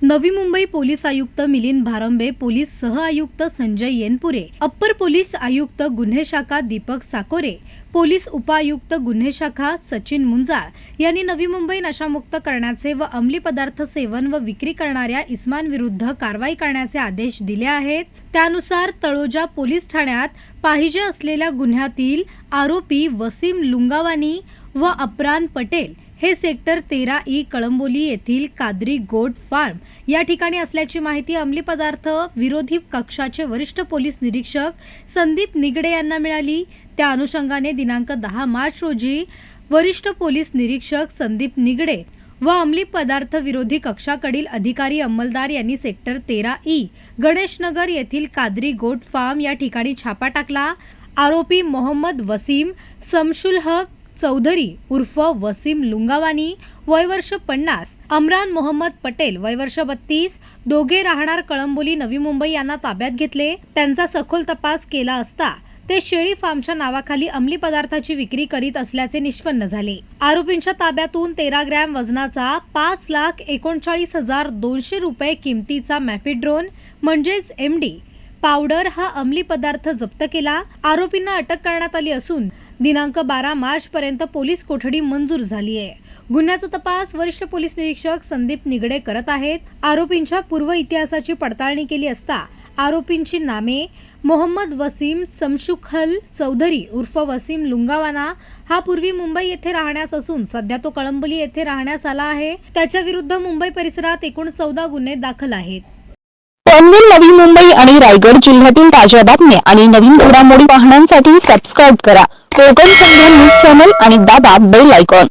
Navi Mumbai police आयुक्त Milind Bharambe, police सह आयुक्त संजय येनपुरे, अप्पर पोलीस आयुक्त गुन्हे शाखा दीपक साकोरे, पोलीस उपायुक्त गुन्हे शाखा सचिन मुंजाळ यांनी नवी मुंबई नशामुक्त करण्याचे व अंमली पदार्थ सेवन व विक्री करणाऱ्या इसमांविरुद्ध कारवाई करण्याचे आदेश दिले आहेत। त्यानुसार तळोजा पोलीस ठाण्यात पाहिजे असलेल्या गुन्ह्यातील आरोपी वसीम लुंगावानी व अप्रान पटेल हे सेक्टर 13E कळंबोली येथील कादरी गोट फार्म या ठिकाणी असल्याची माहिती अंमली पदार्थ विरोधी कक्षाचे वरिष्ठ पोलीस निरीक्षक संदीप निगडे यांना मिळाली। त्या अनुषंगाने दिनांक 10 मार्च रोजी वरिष्ठ पोलीस निरीक्षक संदीप निगडे व अंमली पदार्थ विरोधी कक्षाकडील अधिकारी अंमलदार यांनी सेक्टर 13E गणेशनगर येथील कादरी गोट फार्म या ठिकाणी छापा टाकला। आरोपी मोहम्मद वसीम शमशुल हक चौधरी उर्फ वसीम लुंगावानी वय वर्ष 50, अमरान मोहम्मद पटेल वय वर्ष 32, दोघे राहणार कळंबोली नवी मुंबई यांना ताब्यात घेतले। त्यांचा सखोल तपास केला असता ते शेळी फार्मच्या नावाखाली अंमली पदार्थाची विक्री करीत असल्याचे निष्पन्न झाले। आरोपींच्या ताब्यातून 13 ग्रॅम वजनाचा 5,39,200 रुपये किमतीचा मॅफिड्रोन म्हणजेच MD पावडर हा अंमली पदार्थ जप्त केला। आरोपींना अटक करण्यात आली असून दिनांक 12 मार्च पर्यंत पोलीस कोठडी मंजूर झाली आहे। गुन्ह्याचा तपास वरिष्ठ पोलीस निरीक्षक संदीप निगडे करत आहेत। आरोपींच्या पूर्व इतिहासाची पडताळणी केली असता आरोपींची नामे मोहम्मद वसीम शमशुल चौधरी उर्फ वसीम लुंगावाना हा पूर्वी मुंबई येथे राहण्यास असून सध्या तो कळंबोली येथे राहण्यास आला आहे। त्याच्या विरुद्ध मुंबई परिसरात एकूण 14 गुन्हे दाखल आहेत। पनवेल, नवी मुंबई आणि रायगड जिल्ह्यातील ताज्या बातम्या आणि नवीन घडामोडी पाहण्यासाठी सबस्क्राईब करा कोकण संध्या न्यूज चॅनल आणि दाबा बेल आयकॉन।